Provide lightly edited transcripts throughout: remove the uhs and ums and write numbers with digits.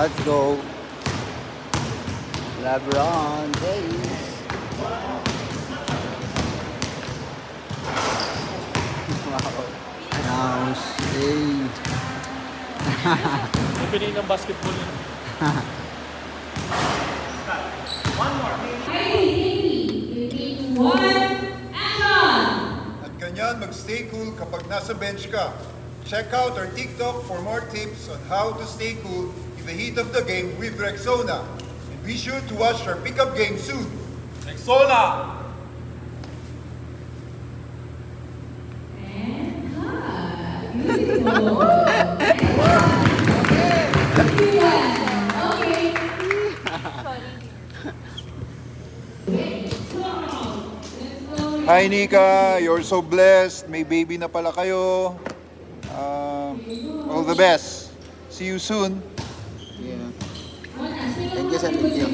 Let's go. LeBron James. Wow. Nice save. Opening ng basketball yun. One more. Action! At ganyan, mag-stay cool kapag nasa bench ka. Check out our TikTok for more tips on how to stay cool in the heat of the game with Rexona. And be sure to watch our pickup game soon. Rexona! And cut. Beautiful. Hi Nika, you're so blessed. May baby na pala kayo. All the best. See you soon. Yeah. Thank you, sir. Thank you.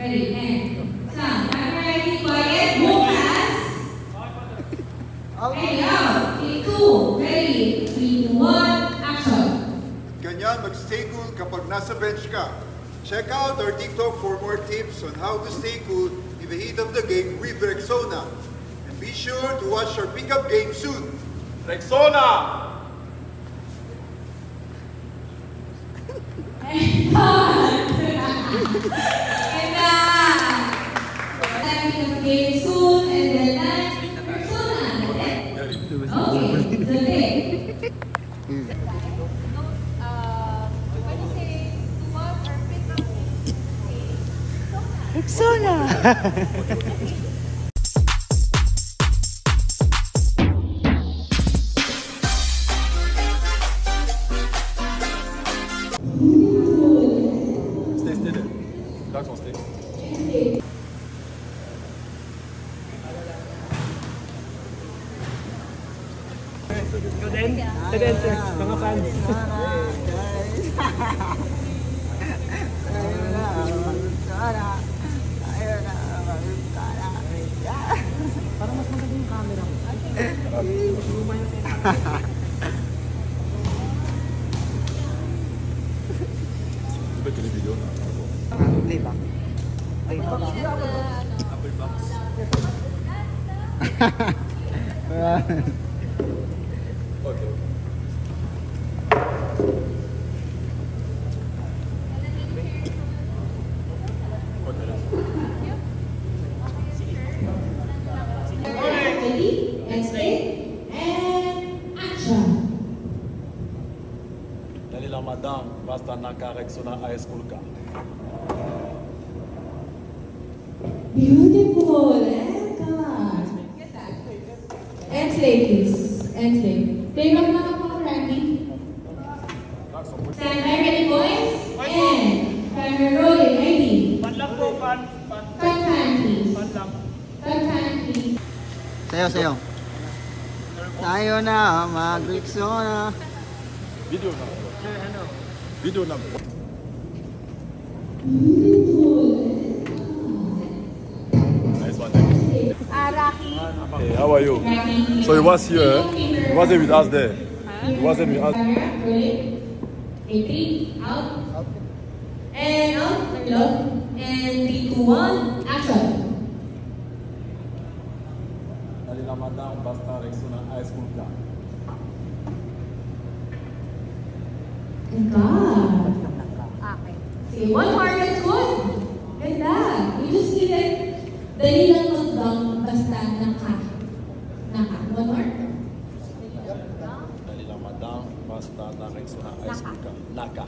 Ready, and Sam, ready, quiet, move fast. Ready, out. 3, 2, ready, 3, 2, 1, action. Ganyan, mag-stay cool kapag nasa bench ka. Check out our TikTok for more tips on how to stay cool in the heat of the game with Rexona. And be sure to watch our pickup game soon. Rexona! Game soon and then next Rexona. Okay, it's okay. Rexona. Stay there. Dax on stay. Mga fans. Parang mas maganda yung camera. Luma yung Ba't yung video na? Playback. Playback. Apple box. Okay. Ready, and stay, and action. Dali lang madam, basta naka-Rexona high school ka. Beautiful, and come on. And stay, please. And stay. Playback na ka po, Frankie. Stand by, ready, boys? And camera rolling, ready. Pan lang po, pan. Fan, please. Pan lang. Fan, please. Sayo, sayo. Tayo na, mag-Rexona. Video na. Video na. Nice one, thank you. Rocky. Hey, how are you? So you was here, you wasn't with us there. You wasn't with us. Camera rolling. 3, out. And out, look. And 3, 2, 1, action. Dali lang madam, basta Rexona high school ka. And God. Okay, one more, that's good. Ganda. You just need it. Dali lang mag-down basta naka. One more. Dali lang madam, basta naka-Rexona high school ka. Naka.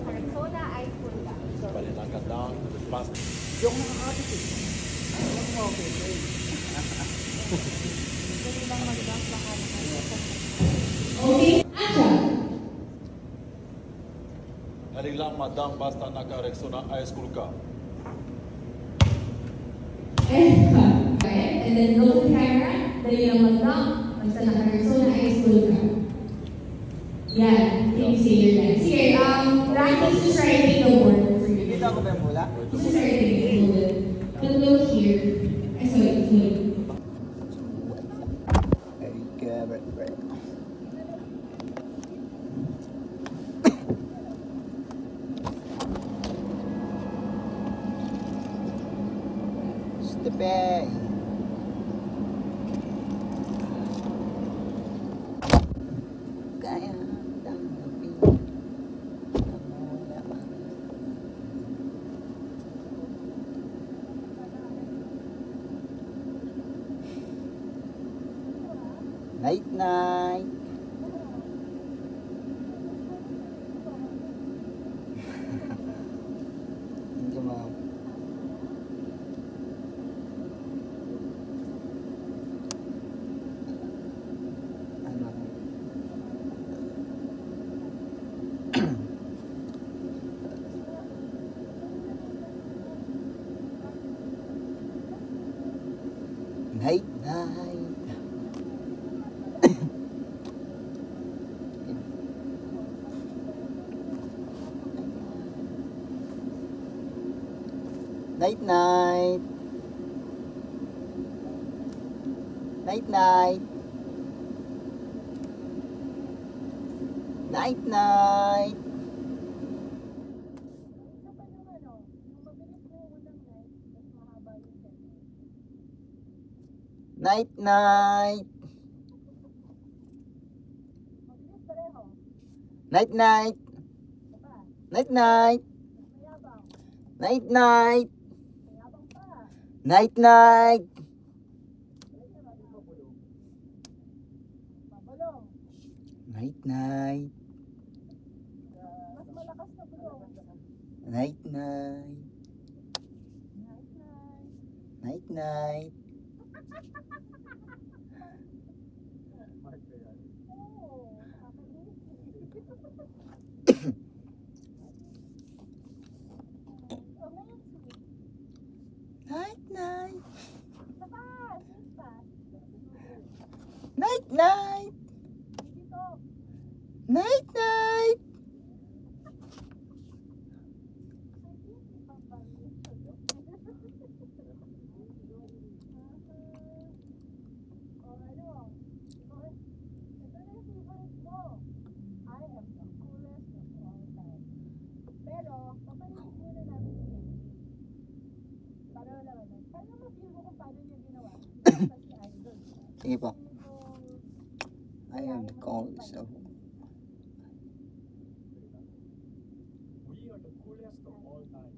Rexona high school ka. Bali naka down, fast. Yung nakakapit eh. Dali lang mag-dance baka Okay, action. Dali lang madam, basta naka-Rexona high school ka. And cut. Okay? And then roll the camera. Dali lang mag-knock. Basta naka-persona high school ka. Yeah, you say your line. Sige, Randy's just writing the word for you. Dito ako ba yung mula? He's just writing it. Hold it. But look here. I saw it. Stepe. Kaya tanggapin night night. Hindi mo. Night night. Night night. Night night. Night night. Night night. Night night. Night night. Night night. Night night. Night night. Night night. Night night. Night night. Night night. Night night. Sige po. I am the coolest of We are the coolest of all time.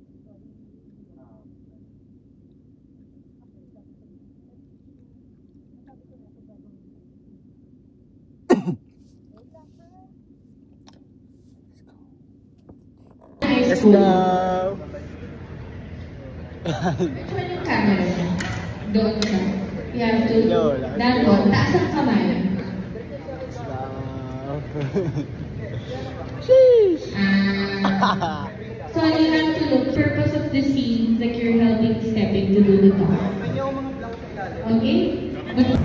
Let's go. Turn yung camera mo. Doon ka. You have to, dato, taas ang kamay. Sheesh. So you have to look, purpose of the scene, like you're helping Stepping to do the talk. Okay? But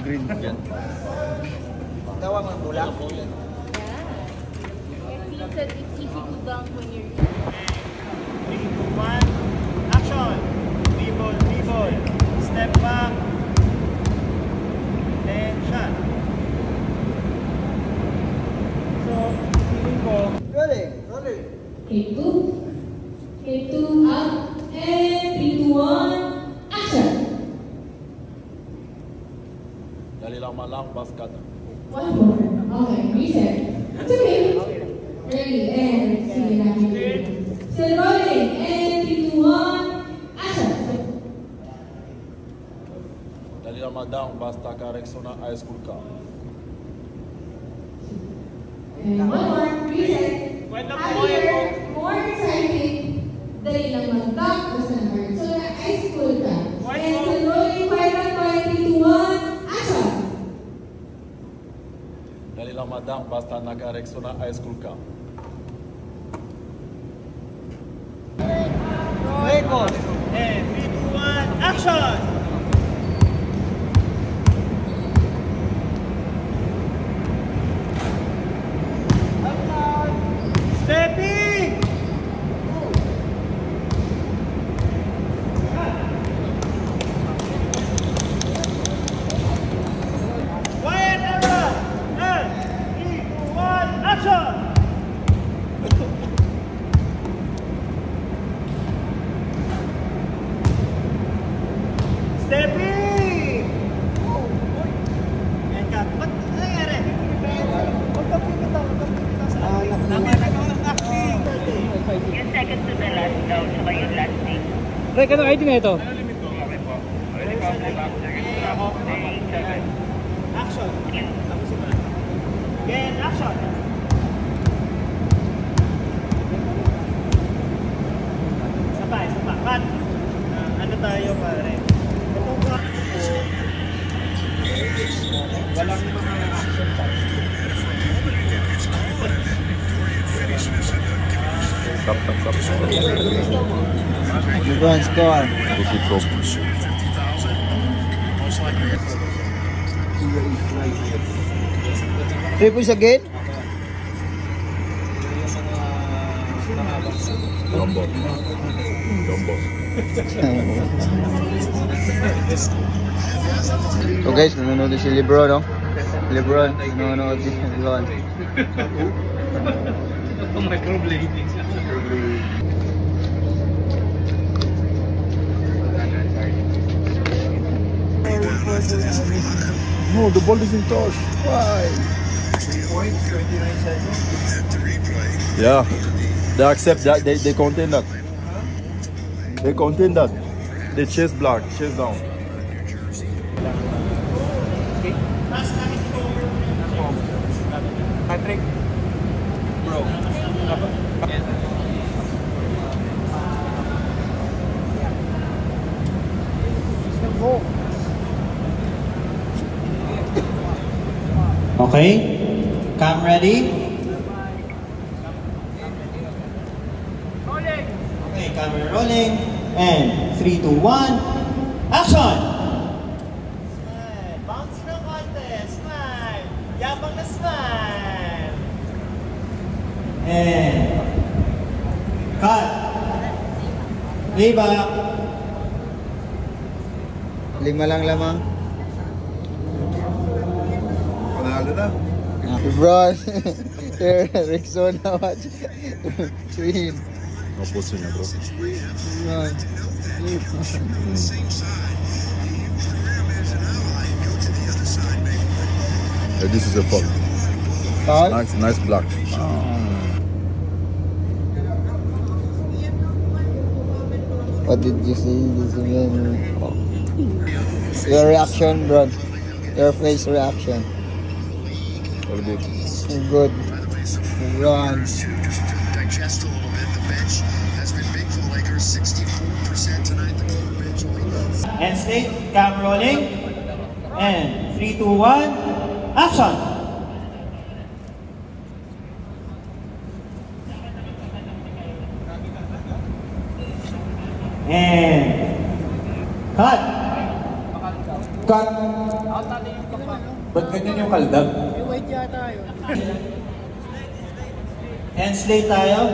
green yan. Tawag ng pula. Yeah. It's easy to dunk when you're 3, 2, 1, action! Dribble, step back, then shot. So, feeling ko, Rolling, rolling. take two, up, and 3, 2, 1, action! Malang Baskata. One more. Okay, reset. It's okay. Ready, and sige na. Still rolling, and 3, 2, 1, action! Dalila Madang Bastaka Rexona High School ka. And one more, reset. Happier, more exciting, dali lang mag-duck, basta Rexona High School ka. And still rolling, 5, 1, 3, 2, 1, action! Dalila Madang Bastaka Rexona High School ka. Wait, boss. And 3, 2, 1, action! Stepping! Quiet everyone! And 3, 2, 1, action! Stepping! Yan ka. Ba't nangyari? Huwag kang pipitaw sa akin. Nagkaroon ng acting. Yung second to the last daw, saka yung last name. Rek, anong ID na ito? Action. Tapos iba. Again, action. Isa pa. Cut. Ano tayo pare? Itong cut ko, walang mga action tayo. Stop. LeBron score. Push it up. Three points again? Jumbo. So guys, nanonood si LeBron, no? LeBron, nanonood si LeBron. Microblading. No, the ball isn't touched. Why? Yeah, they accept that. They contain that. They contain that. They chase black, chase down. Patrick. Bro. Okay, cam ready? Okay, camera rolling. And 3, 2, 1, action! Smile. Bounce ng konti. Smile. Yabang na smile. And cut. Layback. 5 lang lamang. Panalo na. LeBron. Here, Rexona watch. Twin. No pussy niya, bro. LeBron. Yeah, this is a foul. Foul? Nice block. What did you see? This again? Your reaction, bro. Your face reaction. All good. Good. LeBron. Digest a little bit. The bench has been big for the Lakers. 64% tonight. The core bench only. And state, cam rolling. And 3, 2, 1, action! And cut! Cut! Ba't ganyan yung kaldag? And slate tayo.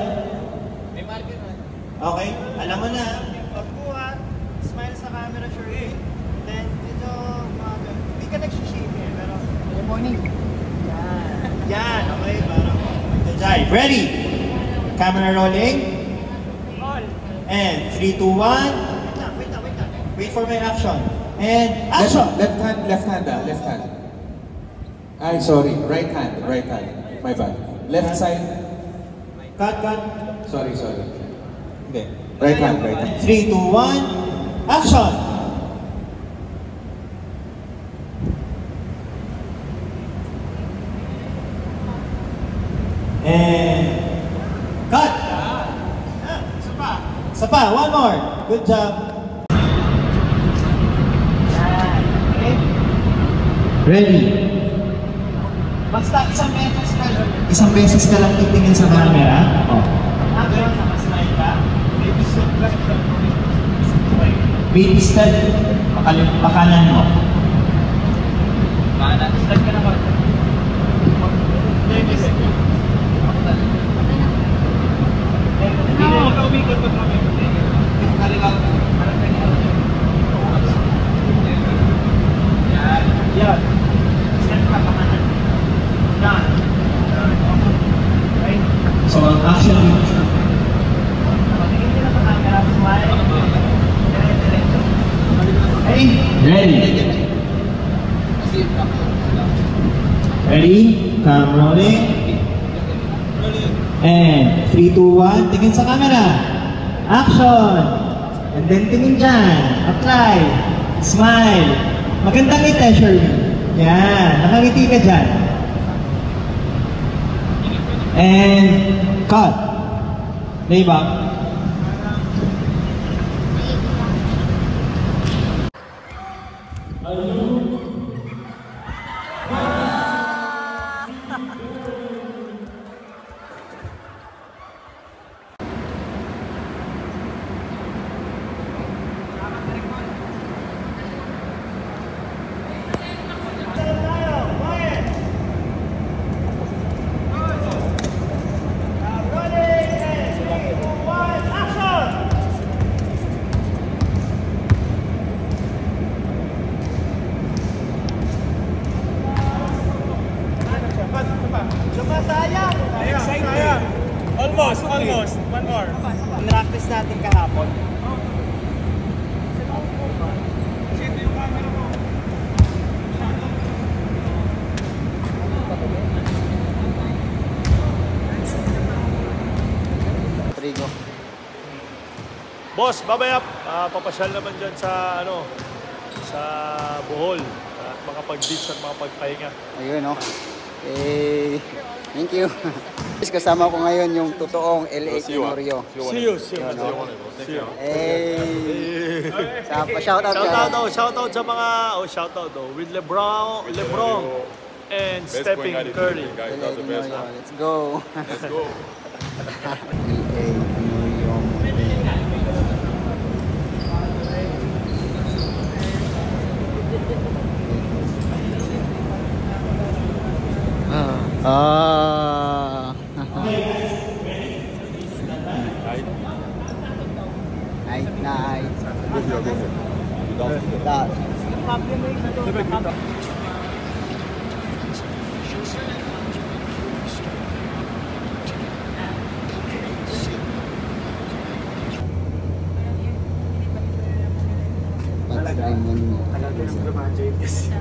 Okay, alam mo na. Pagkuha, smile sa camera, sure. Then, ito, hindi ka nagsishake eh, pero... Good morning. Yan, okay, parang... Ready? Camera rolling. And 3, 2, 1. Wait lang. Wait for my action. And action! Left hand. Ay, sorry. Right hand. My bad. Left side. Cut. Sorry. Okay. Right hand. 3, 2, 1, action! And cut! Isa pa, one more. Good job. Ready? Basta isang beses ka lang titingin sa camera. Action, nakasmile ka. Baby step, pakanan mo. Step ka na ba? Baby step. Hindi na makaumikot pag kami. Kaliwag. Yan. Step ka pakanan. Yan. Okay. So, ang action dito. Patingin ka na sa camera, smile. Okay, ready? Cam rolling. And 3, 2, 1, tingin sa camera. Action! And then tingin dyan. Apply. Smile. Magandang ngiti, Sherwin. Yan. Nakangiti ka dyan. And cut. Layback. Almost. One more. Practice natin kahapon. Trigo. Boss, babay up. Papasyal naman dyan sa, sa Bohol. At makapag-beach at makapagpahinga. Ayun, no? Thank you. Kasama ko ngayon yung totoong LA Tenorio. See you. Shoutout sa mga, shoutout daw, with LeBron and Stephen Curry. Let's go. LA Tenorio. Night. Tagal ko na mag-graduate kasi.